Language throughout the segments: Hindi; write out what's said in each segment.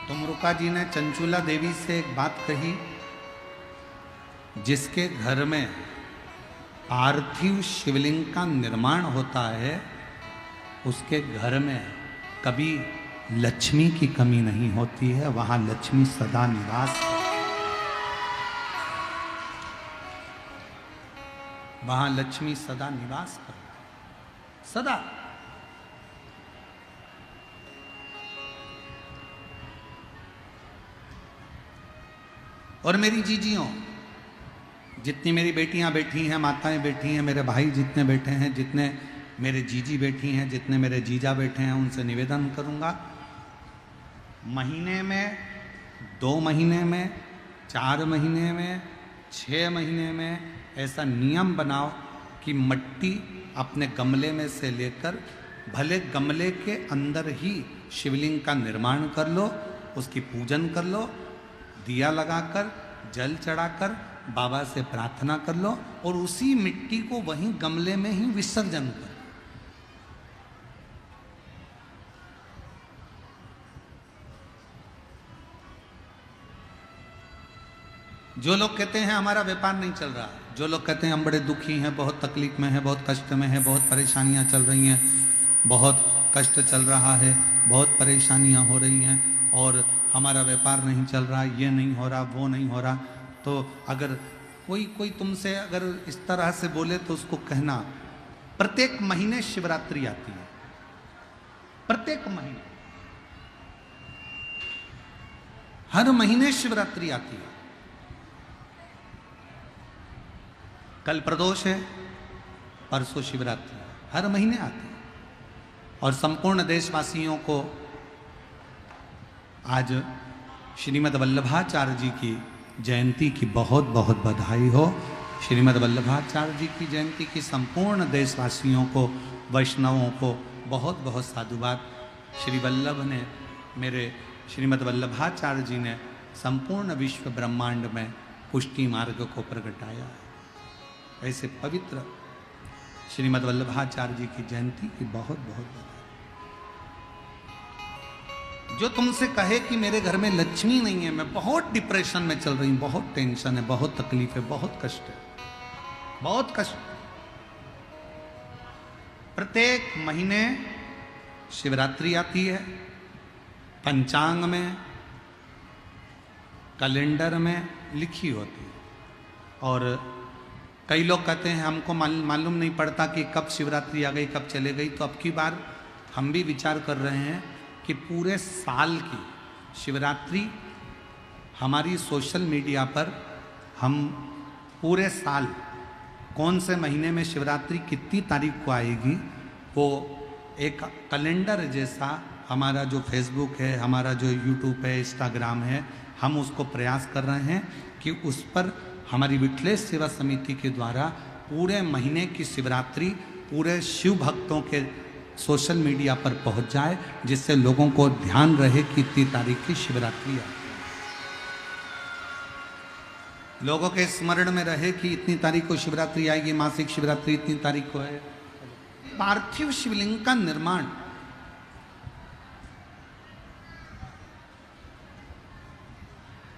तुमरुका जी ने चंचूला देवी से एक बात कही, जिसके घर में पार्थिव शिवलिंग का निर्माण होता है उसके घर में कभी लक्ष्मी की कमी नहीं होती है, वहां लक्ष्मी सदा निवास है। वहां लक्ष्मी सदा निवास कर, सदा। और मेरी जीजियों, जितनी मेरी बेटियां बैठी हैं, माताएं बैठी हैं, मेरे भाई जितने बैठे हैं, जितने मेरे जीजी बैठी हैं, जितने मेरे जीजा बैठे हैं, उनसे निवेदन करूंगा, महीने में, 2 महीने में, 4 महीने में, 6 महीने में ऐसा नियम बनाओ कि मिट्टी अपने गमले में से लेकर, भले गमले के अंदर ही शिवलिंग का निर्माण कर लो, उसकी पूजन कर लो, दिया लगाकर, जल चढ़ाकर बाबा से प्रार्थना कर लो और उसी मिट्टी को वहीं गमले में ही विसर्जन कर। जो लोग कहते हैं हमारा व्यापार नहीं चल रहा, जो लोग कहते हैं हम बड़े दुखी हैं, बहुत तकलीफ में हैं, बहुत कष्ट में हैं, बहुत परेशानियां चल रही हैं, बहुत कष्ट चल रहा है, बहुत परेशानियां हो रही हैं और हमारा व्यापार नहीं चल रहा, ये नहीं हो रहा, वो नहीं हो रहा, तो अगर कोई तुमसे अगर इस तरह से बोले तो उसको कहना, प्रत्येक महीने शिवरात्रि आती है, प्रत्येक महीने, हर महीने शिवरात्रि आती है। कल प्रदोष है, परसों शिवरात्रि है, हर महीने आती है। और संपूर्ण देशवासियों को आज श्रीमद् वल्लभाचार्य जी की जयंती की बहुत बहुत बधाई हो। श्रीमद् वल्लभाचार्य जी की जयंती की संपूर्ण देशवासियों को, वैष्णवों को बहुत बहुत साधुवाद। श्री वल्लभ ने, मेरे श्रीमद् वल्लभाचार्य जी ने संपूर्ण विश्व ब्रह्मांड में पुष्टि मार्ग को प्रगटाया है। ऐसे पवित्र श्रीमद् वल्लभाचार्य जी की जयंती की बहुत बहुत बधाई। जो तुमसे कहे कि मेरे घर में लक्ष्मी नहीं है, मैं बहुत डिप्रेशन में चल रही हूं, बहुत टेंशन है, बहुत तकलीफ है, बहुत कष्ट है, बहुत कष्ट। प्रत्येक महीने शिवरात्रि आती है, पंचांग में, कैलेंडर में लिखी होती है। और कई लोग कहते हैं हमको मालूम नहीं पड़ता कि कब शिवरात्रि आ गई, कब चले गई। तो अब की बार हम भी विचार कर रहे हैं कि पूरे साल की शिवरात्रि हमारी सोशल मीडिया पर, हम पूरे साल कौन से महीने में शिवरात्रि कितनी तारीख को आएगी, वो एक कैलेंडर जैसा हमारा जो फेसबुक है, हमारा जो यूट्यूब है, इंस्टाग्राम है, हम उसको प्रयास कर रहे हैं कि उस पर हमारी विठलेश सेवा समिति के द्वारा पूरे महीने की शिवरात्रि पूरे शिव भक्तों के सोशल मीडिया पर पहुंच जाए, जिससे लोगों को ध्यान रहे कि इतनी तारीख की शिवरात्रि है, लोगों के स्मरण में रहे कि इतनी तारीख को शिवरात्रि आएगी, मासिक शिवरात्रि इतनी तारीख को है। पार्थिव शिवलिंग का निर्माण,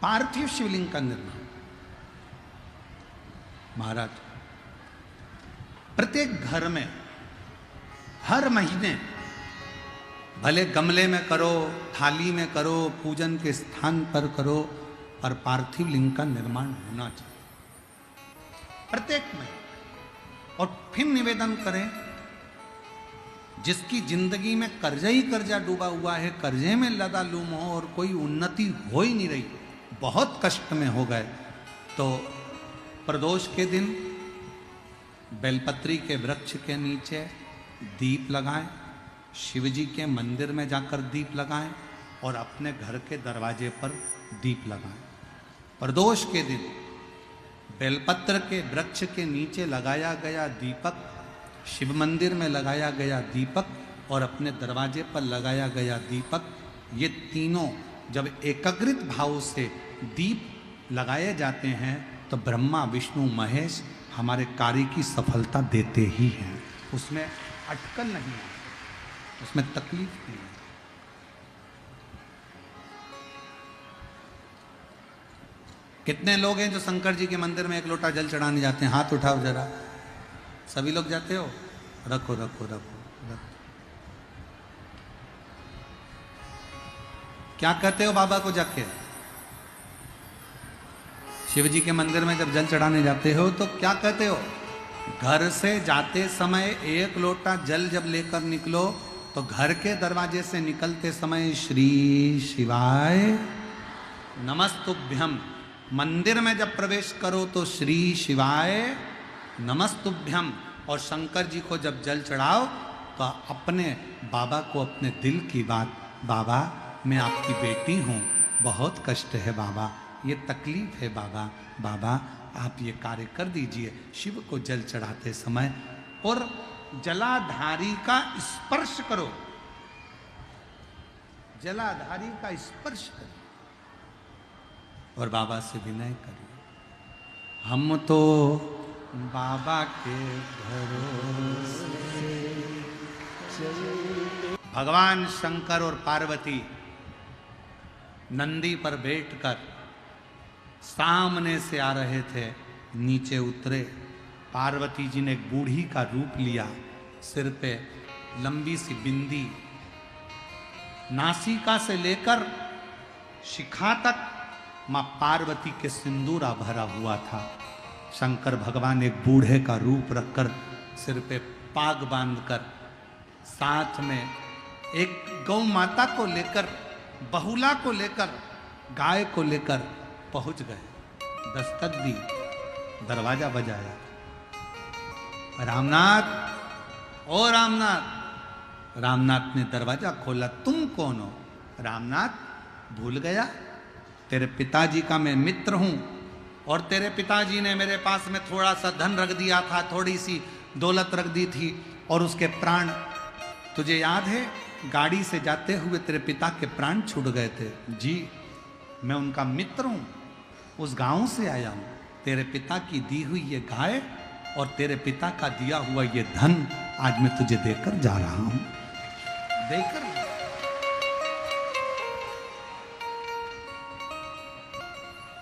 पार्थिव शिवलिंग का निर्माण महाराज प्रत्येक घर में हर महीने, भले गमले में करो, थाली में करो, पूजन के स्थान पर करो, पर पार्थिव लिंग का निर्माण होना चाहिए प्रत्येक महीने। और फिर निवेदन करें, जिसकी जिंदगी में कर्जा ही कर्जा डूबा हुआ है, कर्जे में लदा लूम हो और कोई उन्नति हो ही नहीं रही, बहुत कष्ट में हो गए, तो प्रदोष के दिन बेलपत्री के वृक्ष के नीचे दीप लगाएं, शिवजी के मंदिर में जाकर दीप लगाएं और अपने घर के दरवाजे पर दीप लगाएं। प्रदोष के दिन बेलपत्र के वृक्ष के नीचे लगाया गया दीपक, शिव मंदिर में लगाया गया दीपक और अपने दरवाजे पर लगाया गया दीपक, ये तीनों जब एकाग्रित भाव से दीप लगाए जाते हैं तो ब्रह्मा विष्णु महेश हमारे कार्य की सफलता देते ही हैं, उसमें अटकल नहीं है, उसमें तकलीफ नहीं है। कितने लोग हैं जो शंकर जी के मंदिर में एक लोटा जल चढ़ाने जाते हैं? हाथ उठाओ जरा। सभी लोग जाते हो? रखो रखो रखो रखो। क्या कहते हो बाबा को जाके? शिव जी के मंदिर में जब जल चढ़ाने जाते हो तो क्या कहते हो? घर से जाते समय एक लोटा जल जब लेकर निकलो तो घर के दरवाजे से निकलते समय श्री शिवाय नमस्तुभ्यम। मंदिर में जब प्रवेश करो तो श्री शिवाय नमस्तुभ्यम। और शंकर जी को जब जल चढ़ाओ तो अपने बाबा को अपने दिल की बात, बाबा मैं आपकी बेटी हूँ, बहुत कष्ट है बाबा, ये तकलीफ है बाबा, बाबा आप ये कार्य कर दीजिए। शिव को जल चढ़ाते समय और जलाधारी का स्पर्श करो, जलाधारी का स्पर्श करो और बाबा से विनय करिए, हम तो बाबा के भरोसे। भगवान शंकर और पार्वती नंदी पर बैठकर सामने से आ रहे थे, नीचे उतरे। पार्वती जी ने एक बूढ़ी का रूप लिया, सिर पे लंबी सी बिंदी, नासिका से लेकर शिखा तक मां पार्वती के सिंदूरा भरा हुआ था। शंकर भगवान एक बूढ़े का रूप रखकर सिर पे पाग बांधकर साथ में एक गौ माता को लेकर, बहुला को लेकर, गाय को लेकर पहुंच गए। दस्तक दी, दरवाजा बजाया, रामनाथ, ओ रामनाथ। रामनाथ ने दरवाजा खोला। तुम कौन हो? रामनाथ भूल गया, तेरे पिताजी का मैं मित्र हूं और तेरे पिताजी ने मेरे पास में थोड़ा सा धन रख दिया था, थोड़ी सी दौलत रख दी थी और उसके प्राण तुझे याद है? गाड़ी से जाते हुए तेरे पिता के प्राण छूट गए थे। जी मैं उनका मित्र हूं, उस गांव से आया हूं। तेरे पिता की दी हुई ये गाय और तेरे पिता का दिया हुआ ये धन आज मैं तुझे देकर जा रहा हूं। देकर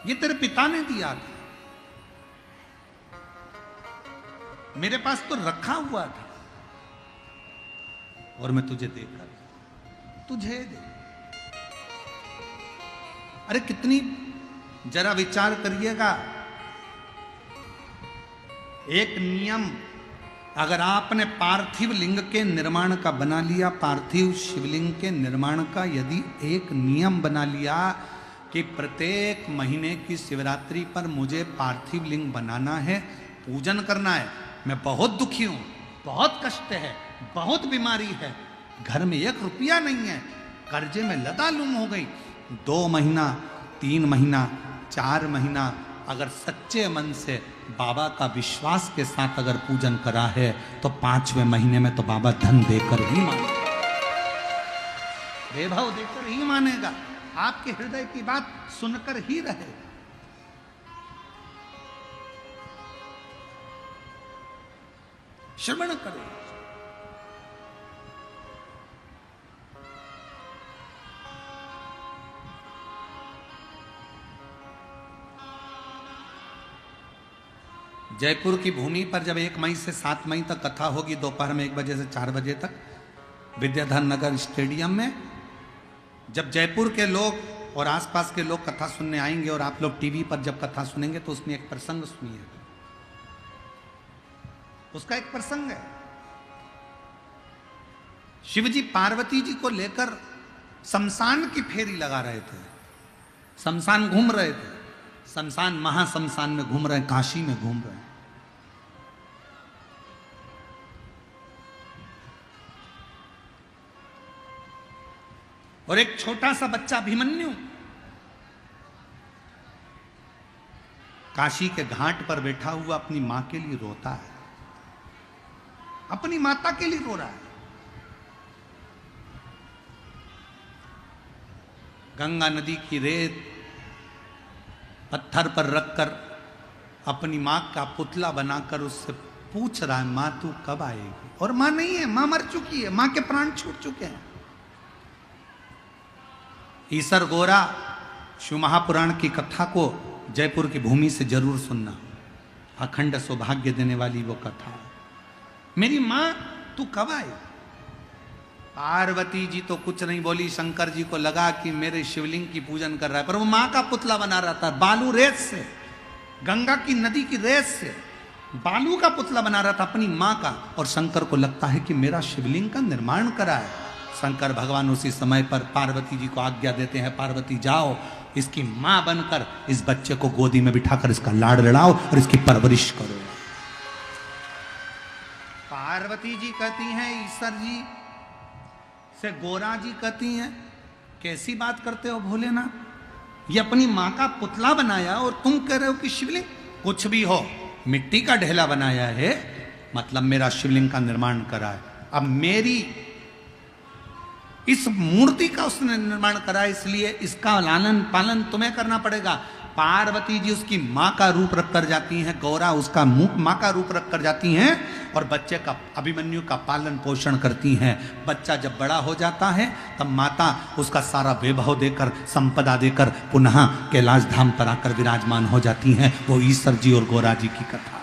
ये तेरे पिता ने दिया था, मेरे पास तो रखा हुआ था और मैं तुझे देकर तुझे दे। अरे कितनी, जरा विचार करिएगा। एक नियम अगर आपने पार्थिव लिंग के निर्माण का बना लिया, पार्थिव शिवलिंग के निर्माण का यदि एक नियम बना लिया कि प्रत्येक महीने की शिवरात्रि पर मुझे पार्थिव लिंग बनाना है, पूजन करना है। मैं बहुत दुखी हूं, बहुत कष्ट है, बहुत बीमारी है, घर में 1 रुपया नहीं है, कर्जे में लदालूम हो गई। 2 महीना, 3 महीना, 4 महीना अगर सच्चे मन से बाबा का विश्वास के साथ अगर पूजन करा है तो 5वें महीने में तो बाबा धन देकर ही मानेगा, वैभव देकर ही मानेगा, आपके हृदय की बात सुनकर ही रहे। श्रवण करें। जयपुर की भूमि पर जब 1 मई से 7 मई तक कथा होगी, दोपहर में 1 बजे से 4 बजे तक विद्याधर नगर स्टेडियम में, जब जयपुर के लोग और आसपास के लोग कथा सुनने आएंगे और आप लोग टीवी पर जब कथा सुनेंगे तो उसमें एक प्रसंग सुनिए। उसका एक प्रसंग है, शिवजी पार्वती जी को लेकर शमशान की फेरी लगा रहे थे, शमशान घूम रहे थे, शमशान महाशमशान में घूम रहे हैं, काशी में घूम रहे हैं। और एक छोटा सा बच्चा अभिमन्यु काशी के घाट पर बैठा हुआ अपनी मां के लिए रोता है, अपनी माता के लिए रो रहा है। गंगा नदी की रेत पत्थर पर रखकर अपनी मां का पुतला बनाकर उससे पूछ रहा है, मां तू कब आएगी? और मां नहीं है, मां मर चुकी है, मां के प्राण छूट चुके हैं। ईसर गोरा शिव महापुराण की कथा को जयपुर की भूमि से जरूर सुनना, अखंड सौभाग्य देने वाली वो कथा। मेरी माँ तू कब आई? पार्वती जी तो कुछ नहीं बोली। शंकर जी को लगा कि मेरे शिवलिंग की पूजन कर रहा है, पर वो माँ का पुतला बना रहा था बालू रेत से, गंगा की नदी की रेत से बालू का पुतला बना रहा था अपनी माँ का। और शंकर को लगता है कि मेरा शिवलिंग का निर्माण करा है। शंकर भगवान उसी समय पर पार्वती जी को आज्ञा देते हैं, पार्वती जाओ इसकी माँ बनकर इस बच्चे को गोदी में बिठाकर इसका लाड़ लड़ाओ और इसकी परवरिश करो। पार्वती जी कहती हैं ईश्वर जी से, गोरा जी कहती हैं कैसी बात करते हो भोलेनाथ, ये अपनी माँ का पुतला बनाया और तुम कह रहे हो कि शिवलिंग? कुछ भी हो, मिट्टी का ढेला बनाया है, मतलब मेरा शिवलिंग का निर्माण करा है। अब मेरी इस मूर्ति का उसने निर्माण करा, इसलिए इसका लालन पालन तुम्हें करना पड़ेगा। पार्वती जी उसकी माँ का रूप रख कर जाती हैं, गौरा उसका माँ का रूप रख कर जाती हैं और बच्चे का, अभिमन्यु का पालन पोषण करती हैं। बच्चा जब बड़ा हो जाता है तब माता उसका सारा वैभव देकर, संपदा देकर पुनः कैलाश धाम पर आकर विराजमान हो जाती हैं। वो ईश्वर जी और गौरा जी की कथा।